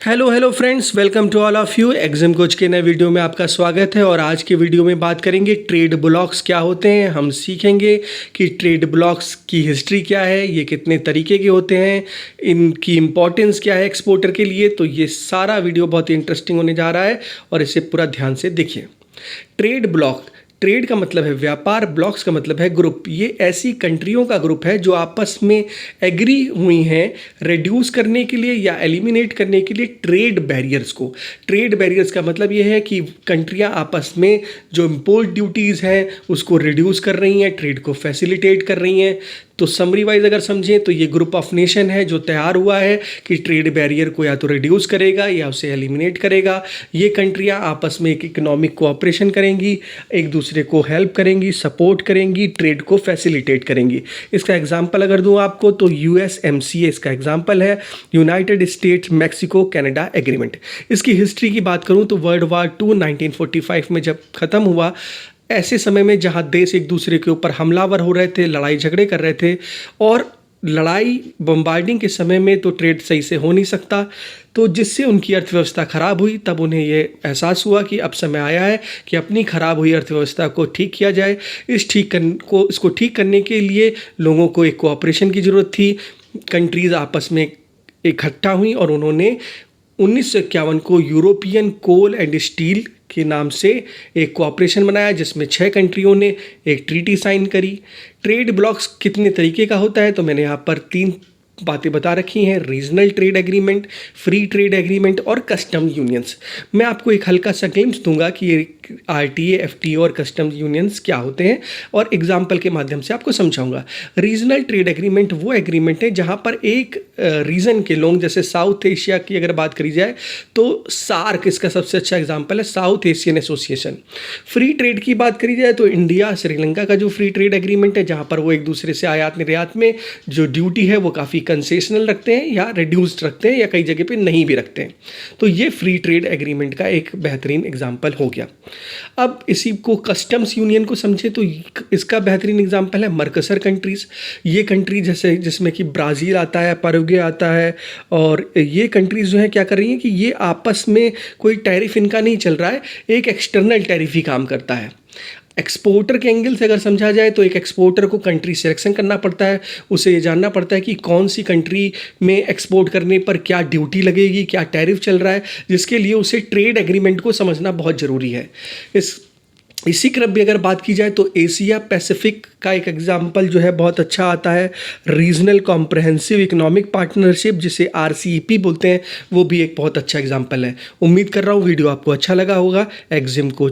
Hello friends, welcome to all of you. Exam Coach के नए video में आपका स्वागत है। और आज के वीडियो में बात करेंगे ट्रेड ब्लॉक्स क्या होते हैं। हम सीखेंगे कि ट्रेड ब्लॉक्स की हिस्ट्री क्या है, ये कितने तरीके के होते हैं, इनकी इंपॉर्टेंस क्या है एक्सपोर्टर के लिए। तो ये सारा वीडियो बहुत ही इंटरेस्टिंग होने जा रहा है और इसे पूरा ध्यान से देखिए। ट्रेड ब्लॉक, ट्रेड का मतलब है व्यापार, ब्लॉक्स का मतलब है ग्रुप। ये ऐसी कंट्रियों का ग्रुप है जो आपस में एग्री हुई हैं रिड्यूस करने के लिए या एलिमिनेट करने के लिए ट्रेड बैरियर्स को। ट्रेड बैरियर्स का मतलब ये है कि कंट्रियां आपस में जो इम्पोर्ट ड्यूटीज़ हैं उसको रिड्यूस कर रही हैं, ट्रेड को फैसिलिटेट कर रही हैं। तो समरी वाइज अगर समझें तो ये ग्रुप ऑफ नेशन है जो तैयार हुआ है कि ट्रेड बैरियर को या तो रिड्यूस करेगा या उसे एलिमिनेट करेगा। ये कंट्रियां आपस में एक इकोनॉमिक कोऑपरेशन करेंगी, एक दूसरे को हेल्प करेंगी, सपोर्ट करेंगी, ट्रेड को फैसिलिटेट करेंगी। इसका एग्जांपल अगर दूं आपको तो USMCA इसका एग्जांपल है, United states Mexico Canada agreement. इसकी हिस्ट्री की बात करूं तो वर्ल्ड वार 2 1945 में जब ख़त्म हुआ, ऐसे समय में जहां देश एक दूसरे के ऊपर हमलावर हो रहे थे, लड़ाई झगड़े कर रहे थे और लड़ाई बम्बार्डिंग के समय में तो ट्रेड सही से हो नहीं सकता, तो जिससे उनकी अर्थव्यवस्था ख़राब हुई। तब उन्हें ये एहसास हुआ कि अब समय आया है कि अपनी ख़राब हुई अर्थव्यवस्था को ठीक किया जाए। इसको ठीक करने के लिए लोगों को एक कोऑपरेशन की ज़रूरत थी। कंट्रीज़ आपस में इकट्ठा हुई और उन्होंने 1951 को यूरोपियन कोल एंड स्टील के नाम से एक कोऑपरेशन बनाया जिसमें 6 कंट्रियों ने एक ट्रीटी साइन करी। ट्रेड ब्लॉक्स कितने तरीके का होता है तो मैंने यहाँ पर 3 बातें बता रखी हैं: regional trade agreement, free trade agreement और कस्टम यूनियंस। मैं आपको एक हल्का सा ग्लिम्स दूंगा कि ये RTA, FTA और कस्टम यूनियंस क्या होते हैं और एग्जाम्पल के माध्यम से आपको समझाऊंगा। रीजनल ट्रेड एग्रीमेंट वो एग्रीमेंट है जहाँ पर एक रीजन के लोग, जैसे साउथ एशिया की अगर बात करी जाए तो सार्क इसका सबसे अच्छा एग्जाम्पल है, south Asian association. Free trade की बात करी जाए तो इंडिया श्रीलंका का जो फ्री ट्रेड एग्रीमेंट है, जहाँ पर वो एक दूसरे से आयात निर्यात में जो ड्यूटी है वो काफ़ी कंसेशनल रखते हैं या रिड्यूस्ड रखते हैं या कई जगह पे नहीं भी रखते हैं। तो ये फ्री ट्रेड एग्रीमेंट का एक बेहतरीन एग्जाम्पल हो गया। अब इसी को कस्टम्स यूनियन को समझे तो इसका बेहतरीन एग्जाम्पल है मर्कसर कंट्रीज़। ये कंट्री जैसे जिसमें कि ब्राज़ील आता है, पैराग्वे आता है, और ये कंट्रीज़ जो है क्या कर रही हैं कि ये आपस में कोई टैरिफ इनका नहीं चल रहा है, एक एक्सटर्नल टैरिफ ही काम करता है। एक्सपोर्टर के एंगल से अगर समझा जाए तो एक एक्सपोर्टर को कंट्री सिलेक्शन करना पड़ता है, उसे ये जानना पड़ता है कि कौन सी कंट्री में एक्सपोर्ट करने पर क्या ड्यूटी लगेगी, क्या टैरिफ चल रहा है, जिसके लिए उसे ट्रेड एग्रीमेंट को समझना बहुत ज़रूरी है। इसी क्रम में अगर बात की जाए तो एशिया पैसिफिक का एक एग्जाम्पल जो है बहुत अच्छा आता है, रीजनल कॉम्प्रहेंसिव इकोनॉमिक पार्टनरशिप जिसे RCEP बोलते हैं, वो भी एक बहुत अच्छा एग्जाम्पल है। उम्मीद कर रहा हूँ वीडियो आपको अच्छा लगा होगा। एग्जाम को